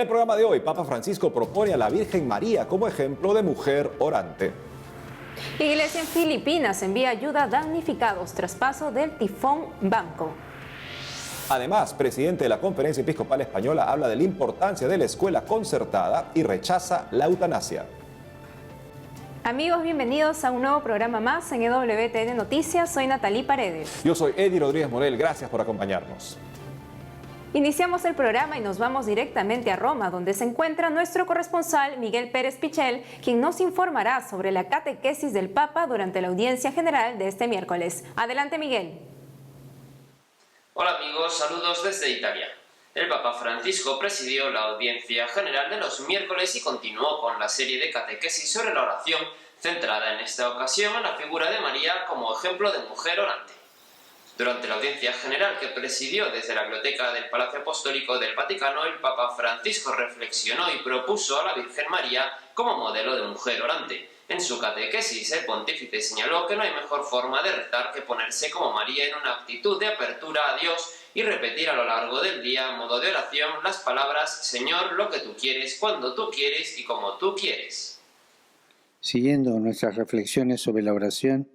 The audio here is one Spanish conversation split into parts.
En el programa de hoy, Papa Francisco propone a la Virgen María como ejemplo de mujer orante. Iglesia en Filipinas envía ayuda a damnificados tras paso del tifón Banco. Además, presidente de la Conferencia Episcopal Española habla de la importancia de la escuela concertada y rechaza la eutanasia. Amigos, bienvenidos a un nuevo programa más en EWTN Noticias. Soy Natalí Paredes. Yo soy Eddie Rodríguez Morel. Gracias por acompañarnos. Iniciamos el programa y nos vamos directamente a Roma, donde se encuentra nuestro corresponsal Miguel Pérez Pichel, quien nos informará sobre la catequesis del Papa durante la audiencia general de este miércoles. Adelante, Miguel. Hola amigos, saludos desde Italia. El Papa Francisco presidió la audiencia general de los miércoles y continuó con la serie de catequesis sobre la oración, centrada en esta ocasión en la figura de María como ejemplo de mujer orante. Durante la audiencia general que presidió desde la biblioteca del Palacio Apostólico del Vaticano, el Papa Francisco reflexionó y propuso a la Virgen María como modelo de mujer orante. En su catequesis, el pontífice señaló que no hay mejor forma de rezar que ponerse como María en una actitud de apertura a Dios y repetir a lo largo del día, a modo de oración, las palabras «Señor, lo que tú quieres, cuando tú quieres y como tú quieres». Siguiendo nuestras reflexiones sobre la oración,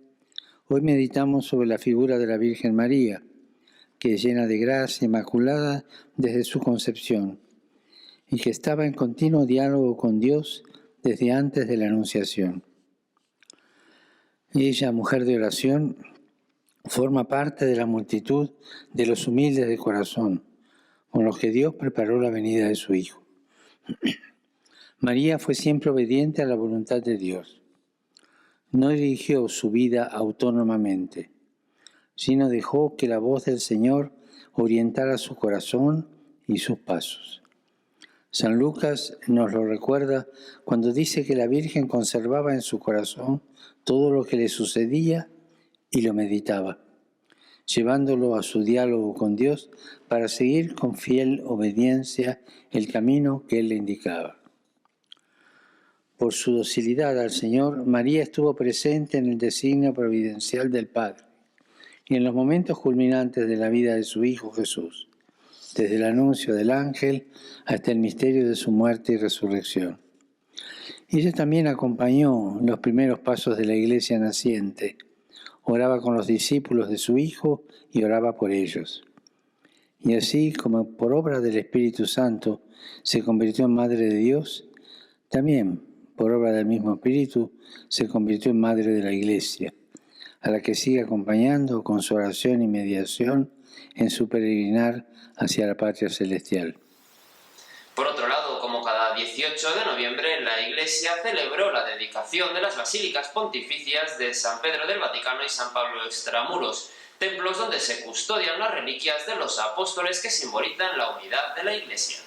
hoy meditamos sobre la figura de la Virgen María, que es llena de gracia, inmaculada desde su concepción, y que estaba en continuo diálogo con Dios desde antes de la Anunciación. Ella, mujer de oración, forma parte de la multitud de los humildes de corazón, con los que Dios preparó la venida de su Hijo. María fue siempre obediente a la voluntad de Dios. No dirigió su vida autónomamente, sino dejó que la voz del Señor orientara su corazón y sus pasos. San Lucas nos lo recuerda cuando dice que la Virgen conservaba en su corazón todo lo que le sucedía y lo meditaba, llevándolo a su diálogo con Dios para seguir con fiel obediencia el camino que Él le indicaba. Por su docilidad al Señor, María estuvo presente en el designio providencial del Padre y en los momentos culminantes de la vida de su Hijo Jesús, desde el anuncio del ángel hasta el misterio de su muerte y resurrección. Ella también acompañó los primeros pasos de la iglesia naciente, oraba con los discípulos de su Hijo y oraba por ellos. Y así como por obra del Espíritu Santo se convirtió en Madre de Dios, también por obra del mismo Espíritu se convirtió en Madre de la Iglesia, a la que sigue acompañando con su oración y mediación en su peregrinar hacia la patria celestial. Por otro lado, como cada 18 de noviembre, la Iglesia celebró la dedicación de las basílicas pontificias de San Pedro del Vaticano y San Pablo Extramuros, templos donde se custodian las reliquias de los apóstoles que simbolizan la unidad de la Iglesia.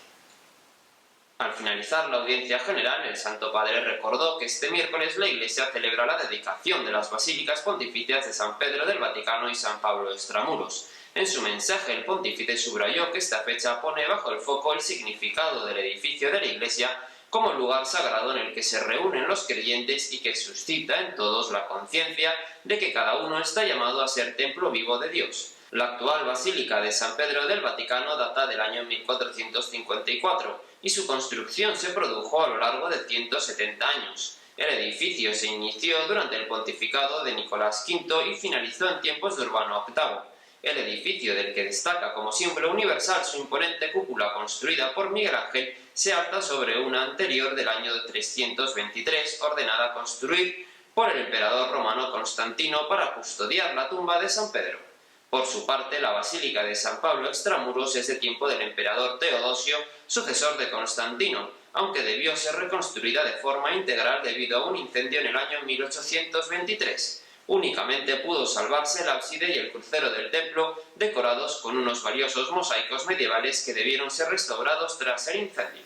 Al finalizar la audiencia general, el Santo Padre recordó que este miércoles la Iglesia celebra la dedicación de las basílicas pontificias de San Pedro del Vaticano y San Pablo Extramuros. En su mensaje, el pontífice subrayó que esta fecha pone bajo el foco el significado del edificio de la Iglesia como lugar sagrado en el que se reúnen los creyentes y que suscita en todos la conciencia de que cada uno está llamado a ser templo vivo de Dios. La actual Basílica de San Pedro del Vaticano data del año 1454 y su construcción se produjo a lo largo de 170 años. El edificio se inició durante el pontificado de Nicolás V y finalizó en tiempos de Urbano VIII. El edificio, del que destaca como símbolo universal su imponente cúpula construida por Miguel Ángel, se alza sobre una anterior del año 323, ordenada a construir por el emperador romano Constantino para custodiar la tumba de San Pedro. Por su parte, la Basílica de San Pablo Extramuros es de tiempo del emperador Teodosio, sucesor de Constantino, aunque debió ser reconstruida de forma integral debido a un incendio en el año 1823. Únicamente pudo salvarse el ábside y el crucero del templo, decorados con unos valiosos mosaicos medievales que debieron ser restaurados tras el incendio.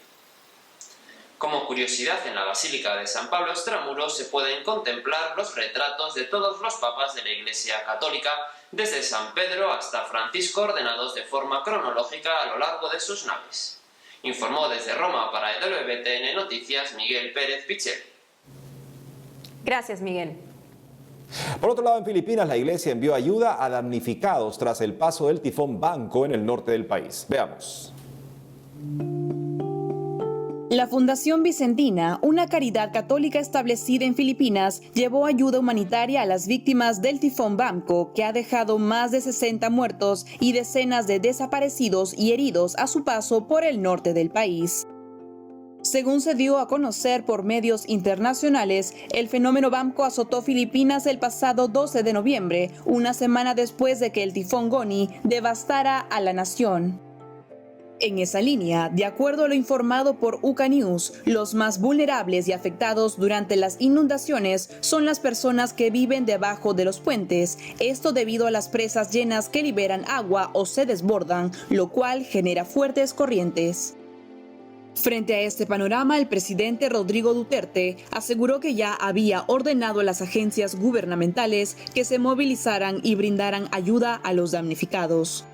Como curiosidad, en la Basílica de San Pablo Extramuros se pueden contemplar los retratos de todos los papas de la Iglesia Católica, desde San Pedro hasta Francisco, ordenados de forma cronológica a lo largo de sus naves. Informó desde Roma para EWTN Noticias Miguel Pérez Pichel. Gracias, Miguel. Por otro lado, en Filipinas, la iglesia envió ayuda a damnificados tras el paso del tifón Banco en el norte del país. Veamos. La Fundación Vicentina, una caridad católica establecida en Filipinas, llevó ayuda humanitaria a las víctimas del tifón Bamco, que ha dejado más de 60 muertos y decenas de desaparecidos y heridos a su paso por el norte del país. Según se dio a conocer por medios internacionales, el fenómeno Bamco azotó Filipinas el pasado 12 de noviembre, una semana después de que el tifón Goni devastara a la nación. En esa línea, de acuerdo a lo informado por UCA News, los más vulnerables y afectados durante las inundaciones son las personas que viven debajo de los puentes, esto debido a las presas llenas que liberan agua o se desbordan, lo cual genera fuertes corrientes. Frente a este panorama, el presidente Rodrigo Duterte aseguró que ya había ordenado a las agencias gubernamentales que se movilizaran y brindaran ayuda a los damnificados.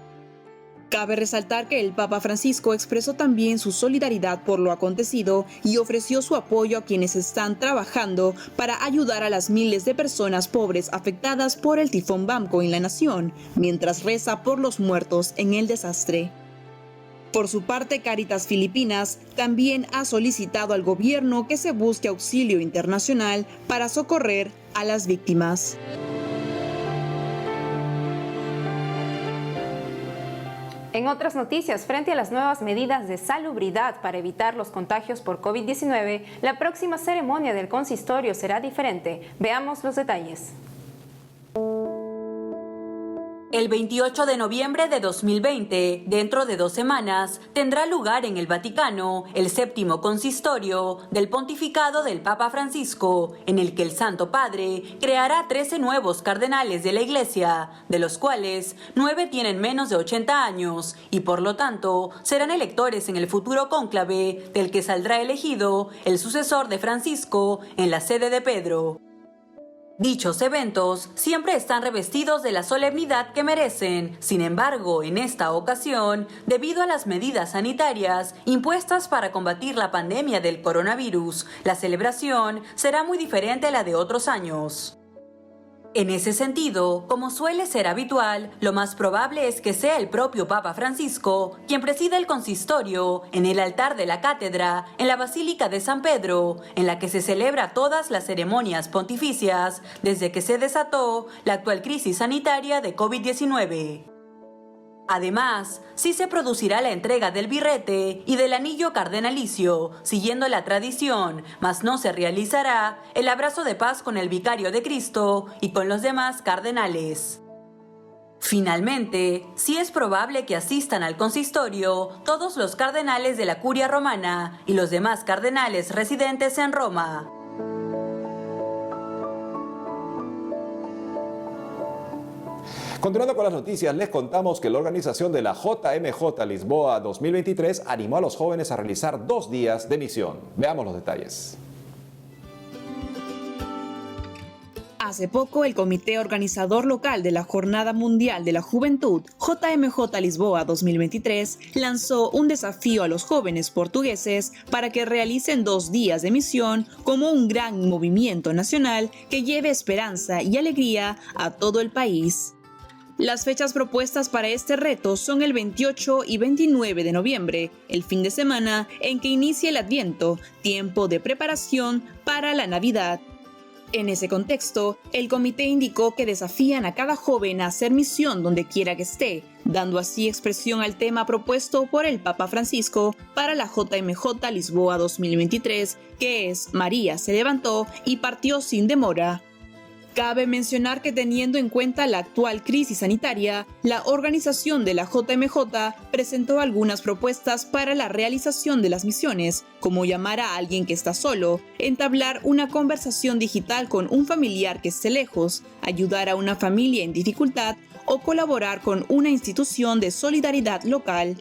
Cabe resaltar que el Papa Francisco expresó también su solidaridad por lo acontecido y ofreció su apoyo a quienes están trabajando para ayudar a las miles de personas pobres afectadas por el tifón Bamco en la nación, mientras reza por los muertos en el desastre. Por su parte, Cáritas Filipinas también ha solicitado al gobierno que se busque auxilio internacional para socorrer a las víctimas. En otras noticias, frente a las nuevas medidas de salubridad para evitar los contagios por COVID-19, la próxima ceremonia del consistorio será diferente. Veamos los detalles. El 28 de noviembre de 2020, dentro de 2 semanas, tendrá lugar en el Vaticano el 7º consistorio del pontificado del Papa Francisco, en el que el Santo Padre creará 13 nuevos cardenales de la Iglesia, de los cuales 9 tienen menos de 80 años y por lo tanto serán electores en el futuro cónclave del que saldrá elegido el sucesor de Francisco en la sede de Pedro. Dichos eventos siempre están revestidos de la solemnidad que merecen. Sin embargo, en esta ocasión, debido a las medidas sanitarias impuestas para combatir la pandemia del coronavirus, la celebración será muy diferente a la de otros años. En ese sentido, como suele ser habitual, lo más probable es que sea el propio Papa Francisco quien presida el consistorio en el altar de la cátedra en la Basílica de San Pedro, en la que se celebra todas las ceremonias pontificias desde que se desató la actual crisis sanitaria de COVID-19. Además, sí se producirá la entrega del birrete y del anillo cardenalicio, siguiendo la tradición, mas no se realizará el abrazo de paz con el vicario de Cristo y con los demás cardenales. Finalmente, sí es probable que asistan al consistorio todos los cardenales de la Curia Romana y los demás cardenales residentes en Roma. Continuando con las noticias, les contamos que la organización de la JMJ Lisboa 2023 animó a los jóvenes a realizar 2 días de misión. Veamos los detalles. Hace poco, el comité organizador local de la Jornada Mundial de la Juventud, JMJ Lisboa 2023, lanzó un desafío a los jóvenes portugueses para que realicen 2 días de misión como un gran movimiento nacional que lleve esperanza y alegría a todo el país. Las fechas propuestas para este reto son el 28 y 29 de noviembre, el fin de semana en que inicia el Adviento, tiempo de preparación para la Navidad. En ese contexto, el comité indicó que desafían a cada joven a hacer misión donde quiera que esté, dando así expresión al tema propuesto por el Papa Francisco para la JMJ Lisboa 2023, que es María se levantó y partió sin demora. Cabe mencionar que teniendo en cuenta la actual crisis sanitaria, la organización de la JMJ presentó algunas propuestas para la realización de las misiones, como llamar a alguien que está solo, entablar una conversación digital con un familiar que esté lejos, ayudar a una familia en dificultad o colaborar con una institución de solidaridad local.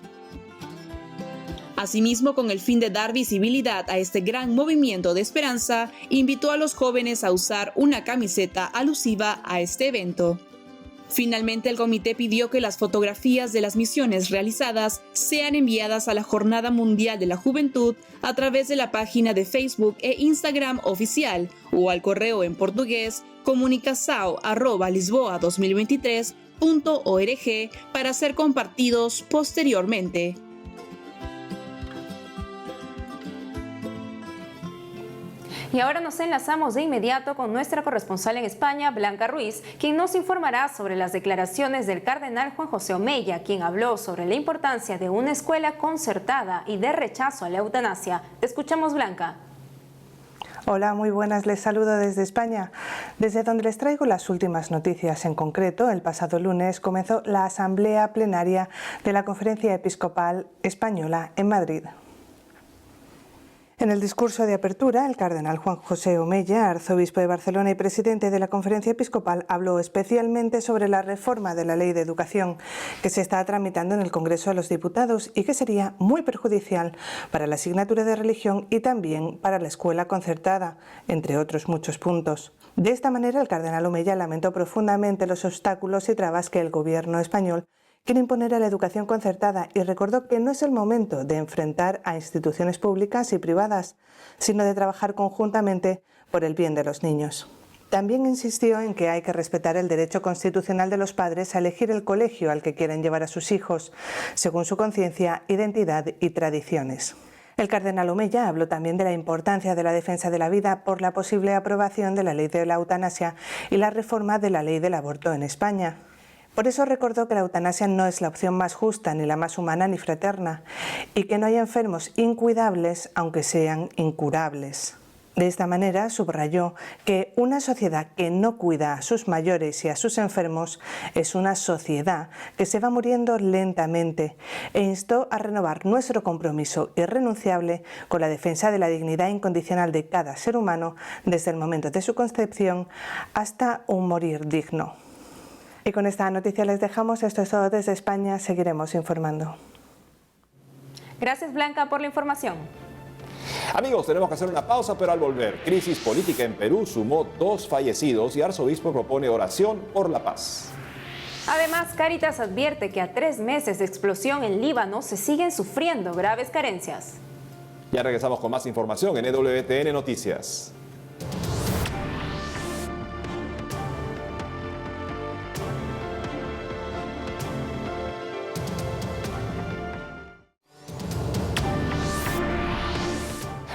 Asimismo, con el fin de dar visibilidad a este gran movimiento de esperanza, invitó a los jóvenes a usar una camiseta alusiva a este evento. Finalmente, el comité pidió que las fotografías de las misiones realizadas sean enviadas a la Jornada Mundial de la Juventud a través de la página de Facebook e Instagram oficial o al correo en portugués comunicação@lisboa2023.org para ser compartidos posteriormente. Y ahora nos enlazamos de inmediato con nuestra corresponsal en España, Blanca Ruiz, quien nos informará sobre las declaraciones del cardenal Juan José Omeya, quien habló sobre la importancia de una escuela concertada y de rechazo a la eutanasia. Te escuchamos, Blanca. Hola, muy buenas, les saludo desde España, desde donde les traigo las últimas noticias. En concreto, el pasado lunes comenzó la asamblea plenaria de la Conferencia Episcopal Española en Madrid. En el discurso de apertura, el cardenal Juan José Omeya, arzobispo de Barcelona y presidente de la Conferencia Episcopal, habló especialmente sobre la reforma de la Ley de Educación que se está tramitando en el Congreso de los Diputados y que sería muy perjudicial para la asignatura de religión y también para la escuela concertada, entre otros muchos puntos. De esta manera, el cardenal Omeya lamentó profundamente los obstáculos y trabas que el gobierno español quiere imponer a la educación concertada y recordó que no es el momento de enfrentar a instituciones públicas y privadas, sino de trabajar conjuntamente por el bien de los niños. También insistió en que hay que respetar el derecho constitucional de los padres a elegir el colegio al que quieren llevar a sus hijos, según su conciencia, identidad y tradiciones. El cardenal Omeya habló también de la importancia de la defensa de la vida por la posible aprobación de la ley de la eutanasia y la reforma de la ley del aborto en España. Por eso recordó que la eutanasia no es la opción más justa, ni la más humana ni fraterna, y que no hay enfermos incuidables aunque sean incurables. De esta manera subrayó que una sociedad que no cuida a sus mayores y a sus enfermos es una sociedad que se va muriendo lentamente e instó a renovar nuestro compromiso irrenunciable con la defensa de la dignidad incondicional de cada ser humano desde el momento de su concepción hasta un morir digno. Y con esta noticia les dejamos. Esto es todo desde España. Seguiremos informando. Gracias, Blanca, por la información. Amigos, tenemos que hacer una pausa, pero al volver, crisis política en Perú sumó 2 fallecidos y arzobispo propone oración por la paz. Además, Cáritas advierte que a 3 meses de explosión en Líbano se siguen sufriendo graves carencias. Ya regresamos con más información en EWTN Noticias.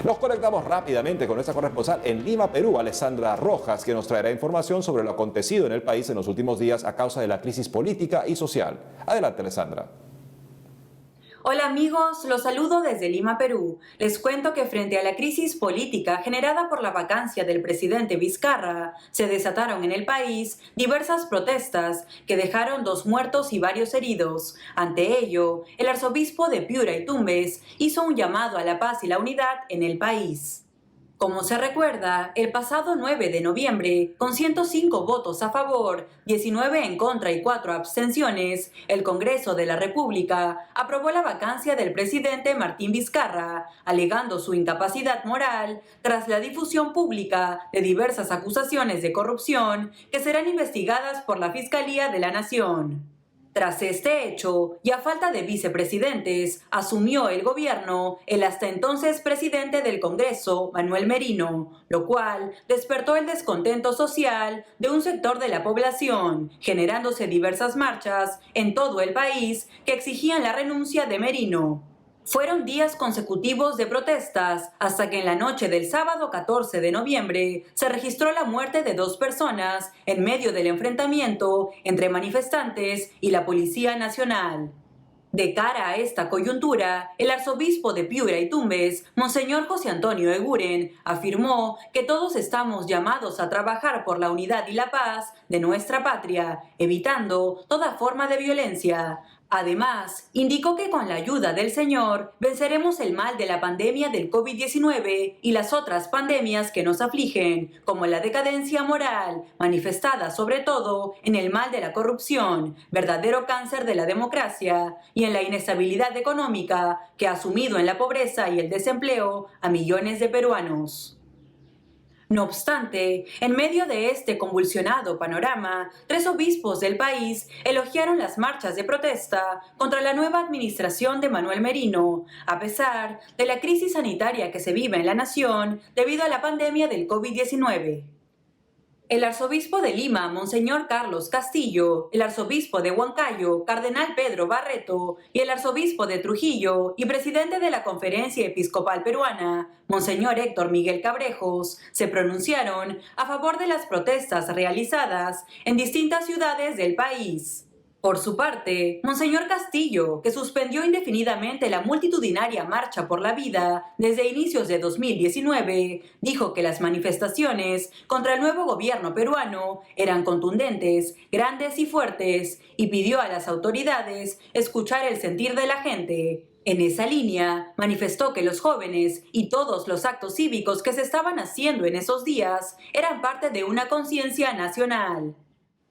Nos conectamos rápidamente con nuestra corresponsal en Lima, Perú, Alessandra Rojas, que nos traerá información sobre lo acontecido en el país en los últimos días a causa de la crisis política y social. Adelante, Alessandra. Hola amigos, los saludo desde Lima, Perú. Les cuento que frente a la crisis política generada por la vacancia del presidente Vizcarra, se desataron en el país diversas protestas que dejaron 2 muertos y varios heridos. Ante ello, el arzobispo de Piura y Tumbes hizo un llamado a la paz y la unidad en el país. Como se recuerda, el pasado 9 de noviembre, con 105 votos a favor, 19 en contra y 4 abstenciones, el Congreso de la República aprobó la vacancia del presidente Martín Vizcarra, alegando su incapacidad moral tras la difusión pública de diversas acusaciones de corrupción que serán investigadas por la Fiscalía de la Nación. Tras este hecho, y a falta de vicepresidentes, asumió el gobierno el hasta entonces presidente del Congreso, Manuel Merino, lo cual despertó el descontento social de un sector de la población, generándose diversas marchas en todo el país que exigían la renuncia de Merino. Fueron días consecutivos de protestas hasta que en la noche del sábado 14 de noviembre se registró la muerte de 2 personas en medio del enfrentamiento entre manifestantes y la Policía Nacional. De cara a esta coyuntura, el arzobispo de Piura y Tumbes, Monseñor José Antonio Eguren, afirmó que todos estamos llamados a trabajar por la unidad y la paz de nuestra patria, evitando toda forma de violencia. Además, indicó que con la ayuda del Señor venceremos el mal de la pandemia del COVID-19 y las otras pandemias que nos afligen, como la decadencia moral, manifestada sobre todo en el mal de la corrupción, verdadero cáncer de la democracia, y en la inestabilidad económica que ha sumido en la pobreza y el desempleo a millones de peruanos. No obstante, en medio de este convulsionado panorama, 3 obispos del país elogiaron las marchas de protesta contra la nueva administración de Manuel Merino, a pesar de la crisis sanitaria que se vive en la nación debido a la pandemia del COVID-19. El arzobispo de Lima, Monseñor Carlos Castillo, el arzobispo de Huancayo, Cardenal Pedro Barreto, y el arzobispo de Trujillo y presidente de la Conferencia Episcopal Peruana, Monseñor Héctor Miguel Cabrejos, se pronunciaron a favor de las protestas realizadas en distintas ciudades del país. Por su parte, Monseñor Castillo, que suspendió indefinidamente la multitudinaria Marcha por la Vida desde inicios de 2019, dijo que las manifestaciones contra el nuevo gobierno peruano eran contundentes, grandes y fuertes, y pidió a las autoridades escuchar el sentir de la gente. En esa línea, manifestó que los jóvenes y todos los actos cívicos que se estaban haciendo en esos días eran parte de una conciencia nacional.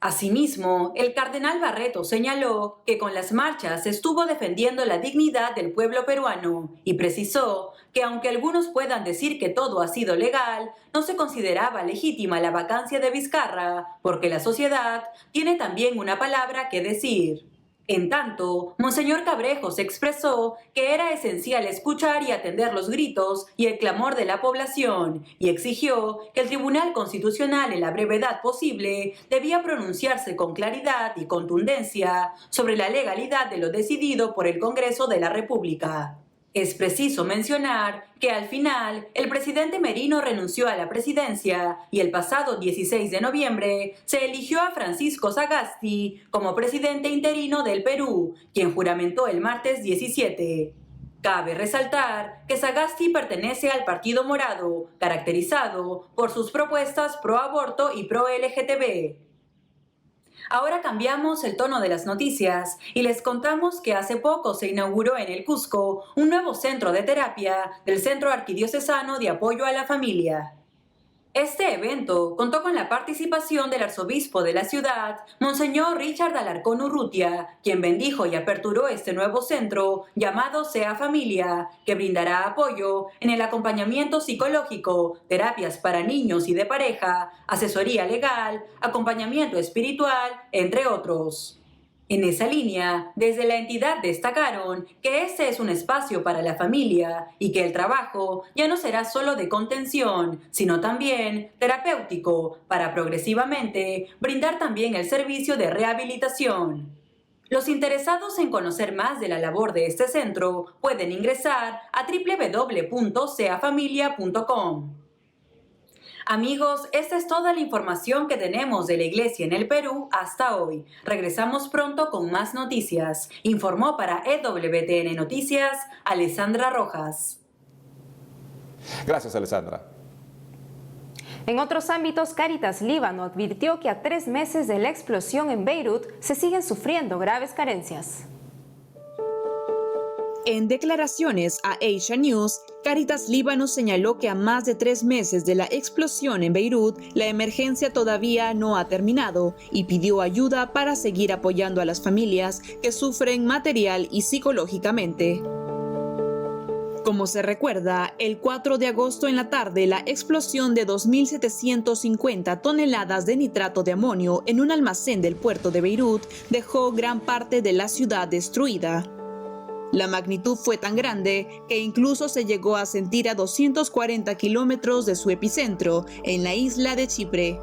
Asimismo, el cardenal Barreto señaló que con las marchas estuvo defendiendo la dignidad del pueblo peruano y precisó que aunque algunos puedan decir que todo ha sido legal, no se consideraba legítima la vacancia de Vizcarra, porque la sociedad tiene también una palabra que decir. En tanto, Monseñor Cabrejos expresó que era esencial escuchar y atender los gritos y el clamor de la población y exigió que el Tribunal Constitucional en la brevedad posible debía pronunciarse con claridad y contundencia sobre la legalidad de lo decidido por el Congreso de la República. Es preciso mencionar que al final el presidente Merino renunció a la presidencia y el pasado 16 de noviembre se eligió a Francisco Sagasti como presidente interino del Perú, quien juramentó el martes 17. Cabe resaltar que Sagasti pertenece al Partido Morado, caracterizado por sus propuestas pro aborto y pro LGTB. Ahora cambiamos el tono de las noticias y les contamos que hace poco se inauguró en el Cusco un nuevo centro de terapia del Centro Arquidiocesano de Apoyo a la Familia. Este evento contó con la participación del arzobispo de la ciudad, Monseñor Richard Alarcón Urrutia, quien bendijo y aperturó este nuevo centro llamado Sea Familia, que brindará apoyo en el acompañamiento psicológico, terapias para niños y de pareja, asesoría legal, acompañamiento espiritual, entre otros. En esa línea, desde la entidad destacaron que este es un espacio para la familia y que el trabajo ya no será solo de contención, sino también terapéutico, para progresivamente brindar también el servicio de rehabilitación. Los interesados en conocer más de la labor de este centro pueden ingresar a www.seafamilia.com. Amigos, esta es toda la información que tenemos de la Iglesia en el Perú hasta hoy. Regresamos pronto con más noticias. Informó para EWTN Noticias, Alessandra Rojas. Gracias, Alessandra. En otros ámbitos, Cáritas Líbano advirtió que a 3 meses de la explosión en Beirut se siguen sufriendo graves carencias. En declaraciones a Asia News, Cáritas Líbano señaló que a más de 3 meses de la explosión en Beirut, la emergencia todavía no ha terminado y pidió ayuda para seguir apoyando a las familias que sufren material y psicológicamente. Como se recuerda, el 4 de agosto en la tarde, la explosión de 2.750 toneladas de nitrato de amonio en un almacén del puerto de Beirut dejó gran parte de la ciudad destruida. La magnitud fue tan grande que incluso se llegó a sentir a 240 kilómetros de su epicentro, en la isla de Chipre.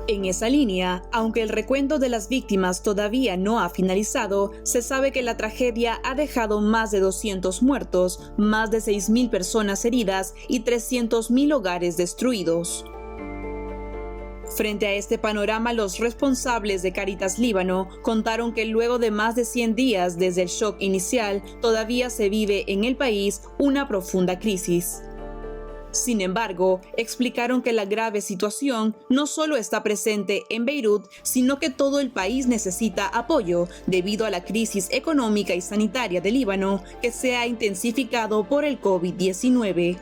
En esa línea, aunque el recuento de las víctimas todavía no ha finalizado, se sabe que la tragedia ha dejado más de 200 muertos, más de 6.000 personas heridas y 300.000 hogares destruidos. Frente a este panorama, los responsables de Cáritas Líbano contaron que luego de más de 100 días desde el shock inicial, todavía se vive en el país una profunda crisis. Sin embargo, explicaron que la grave situación no solo está presente en Beirut, sino que todo el país necesita apoyo debido a la crisis económica y sanitaria de Líbano que se ha intensificado por el COVID-19.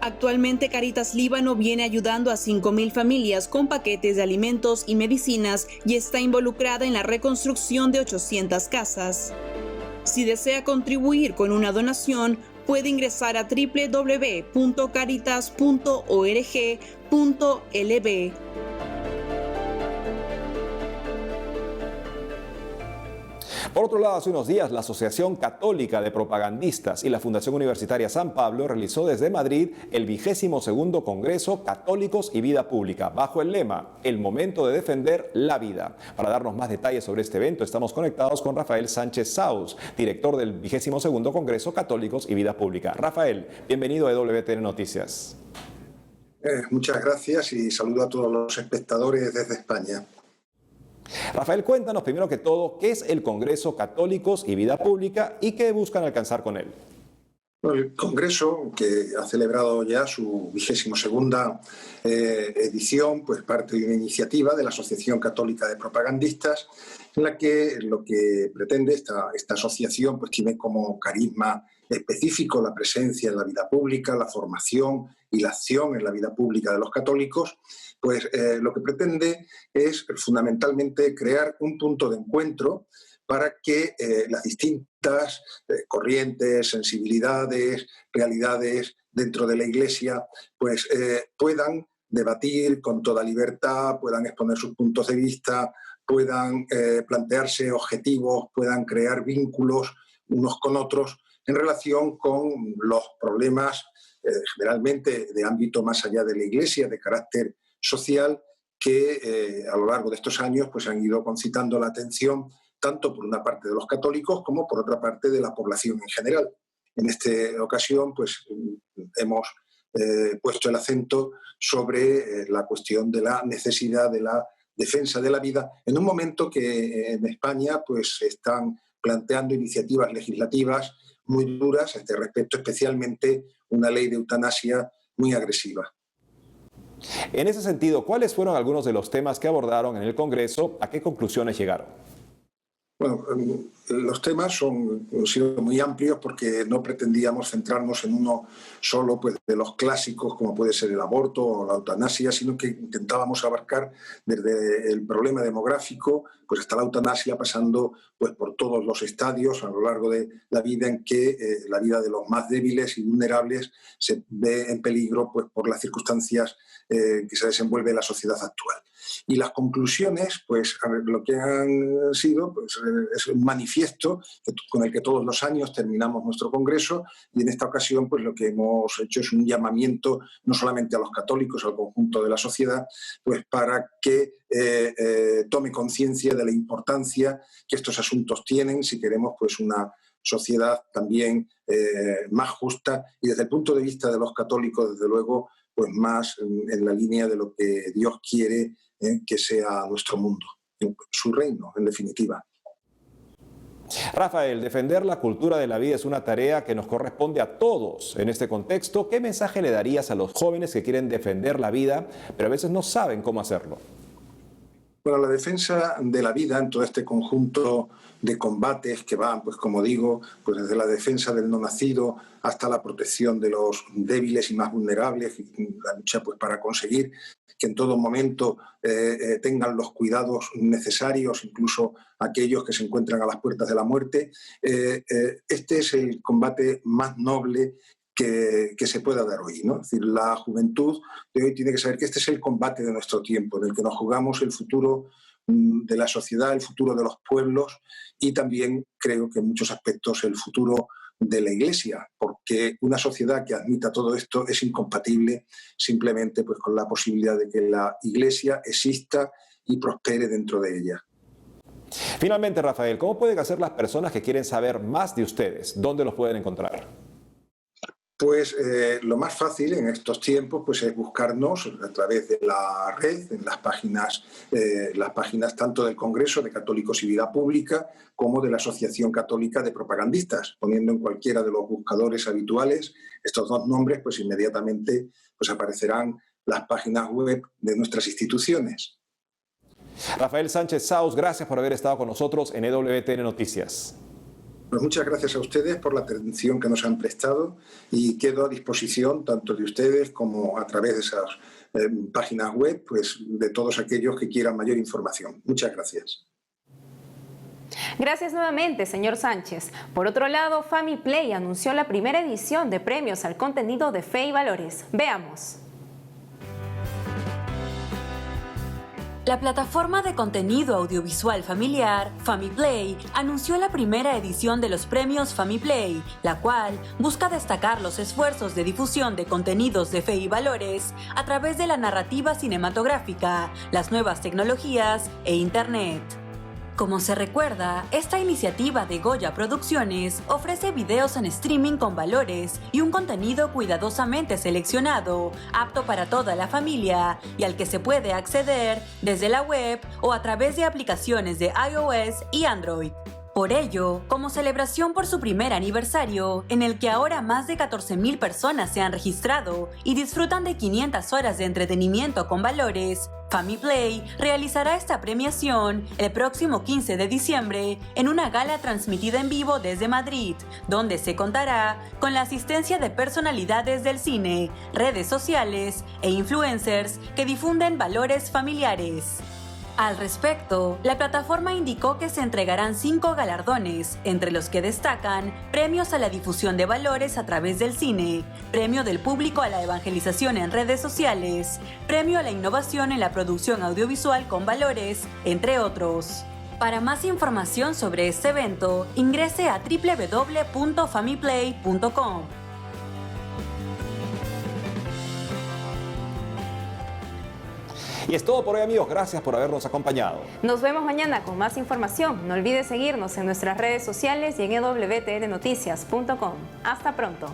Actualmente Cáritas Líbano viene ayudando a 5.000 familias con paquetes de alimentos y medicinas y está involucrada en la reconstrucción de 800 casas. Si desea contribuir con una donación, puede ingresar a www.caritas.org.lb. Por otro lado, hace unos días la Asociación Católica de Propagandistas y la Fundación Universitaria San Pablo realizó desde Madrid el 22º Congreso Católicos y Vida Pública, bajo el lema El momento de defender la vida. Para darnos más detalles sobre este evento, estamos conectados con Rafael Sánchez Sauz, director del 22º Congreso Católicos y Vida Pública. Rafael, bienvenido a EWTN Noticias. Muchas gracias y saludo a todos los espectadores desde España. Rafael, cuéntanos primero que todo, ¿qué es el Congreso Católicos y Vida Pública y qué buscan alcanzar con él? Bueno, el Congreso, que ha celebrado ya su 22ª edición, pues parte de una iniciativa de la Asociación Católica de Propagandistas, en la que lo que pretende esta asociación pues tiene como carisma específico la presencia en la vida pública, la formación y la acción en la vida pública de los católicos. Pues lo que pretende es fundamentalmente crear un punto de encuentro para que las distintas corrientes, sensibilidades, realidades dentro de la Iglesia pues puedan debatir con toda libertad, puedan exponer sus puntos de vista, puedan plantearse objetivos, puedan crear vínculos unos con otros en relación con los problemas generalmente de ámbito más allá de la Iglesia, de carácter social, que a lo largo de estos años pues han ido concitando la atención tanto por una parte de los católicos como por otra parte de la población en general. En esta ocasión pues hemos puesto el acento sobre la cuestión de la necesidad de la defensa de la vida en un momento que en España pues se están planteando iniciativas legislativas muy duras a este respecto, especialmente una ley de eutanasia muy agresiva. En ese sentido, ¿cuáles fueron algunos de los temas que abordaron en el Congreso? ¿A qué conclusiones llegaron? Bueno, los temas han sido muy amplios porque no pretendíamos centrarnos en uno solo pues, de los clásicos, como puede ser el aborto o la eutanasia, sino que intentábamos abarcar desde el problema demográfico pues hasta la eutanasia, pasando pues, por todos los estadios a lo largo de la vida en que la vida de los más débiles y vulnerables se ve en peligro pues, por las circunstancias que se desenvuelve en la sociedad actual. Y las conclusiones, pues lo que han sido pues, es un manifiesto con el que todos los años terminamos nuestro congreso, y en esta ocasión pues lo que hemos hecho es un llamamiento no solamente a los católicos, al conjunto de la sociedad, pues para que tome conciencia de la importancia que estos asuntos tienen si queremos pues una sociedad también más justa y desde el punto de vista de los católicos, desde luego, pues más en la línea de lo que Dios quiere que sea nuestro mundo, su reino, en definitiva. Rafael, defender la cultura de la vida es una tarea que nos corresponde a todos. En este contexto, ¿qué mensaje le darías a los jóvenes que quieren defender la vida, pero a veces no saben cómo hacerlo? Bueno, la defensa de la vida en todo este conjunto de combates que van, pues como digo, pues desde la defensa del no nacido hasta la protección de los débiles y más vulnerables, y la lucha pues para conseguir que en todo momento tengan los cuidados necesarios, incluso aquellos que se encuentran a las puertas de la muerte. Este es el combate más noble que se pueda dar hoy, ¿no? Es decir, la juventud de hoy tiene que saber que este es el combate de nuestro tiempo, en el que nos jugamos el futuro de la sociedad, el futuro de los pueblos y también creo que en muchos aspectos el futuro de la Iglesia, porque una sociedad que admita todo esto es incompatible simplemente pues, con la posibilidad de que la Iglesia exista y prospere dentro de ella. Finalmente, Rafael, ¿cómo pueden hacer las personas que quieren saber más de ustedes? ¿Dónde los pueden encontrar? Pues lo más fácil en estos tiempos pues, es buscarnos a través de la red, en las páginas tanto del Congreso de Católicos y Vida Pública como de la Asociación Católica de Propagandistas. Poniendo en cualquiera de los buscadores habituales estos dos nombres, pues inmediatamente pues, aparecerán las páginas web de nuestras instituciones. Rafael Sánchez Sauz, gracias por haber estado con nosotros en EWTN Noticias. Pues muchas gracias a ustedes por la atención que nos han prestado y quedo a disposición tanto de ustedes como a través de esas páginas web, pues de todos aquellos que quieran mayor información. Muchas gracias. Gracias nuevamente, señor Sánchez. Por otro lado, FamiPlay anunció la primera edición de premios al contenido de fe y valores. Veamos. La plataforma de contenido audiovisual familiar, FamiPlay, anunció la primera edición de los premios FamiPlay, la cual busca destacar los esfuerzos de difusión de contenidos de fe y valores a través de la narrativa cinematográfica, las nuevas tecnologías e Internet. Como se recuerda, esta iniciativa de Goya Producciones ofrece videos en streaming con valores y un contenido cuidadosamente seleccionado, apto para toda la familia y al que se puede acceder desde la web o a través de aplicaciones de iOS y Android. Por ello, como celebración por su primer aniversario, en el que ahora más de 14,000 personas se han registrado y disfrutan de 500 horas de entretenimiento con valores, FamiPlay realizará esta premiación el próximo 15 de diciembre en una gala transmitida en vivo desde Madrid, donde se contará con la asistencia de personalidades del cine, redes sociales e influencers que difunden valores familiares. Al respecto, la plataforma indicó que se entregarán 5 galardones, entre los que destacan premios a la difusión de valores a través del cine, premio del público a la evangelización en redes sociales, premio a la innovación en la producción audiovisual con valores, entre otros. Para más información sobre este evento, ingrese a www.famiplay.com. Y es todo por hoy, amigos. Gracias por habernos acompañado. Nos vemos mañana con más información. No olvides seguirnos en nuestras redes sociales y en www.tndnoticias.com. Hasta pronto.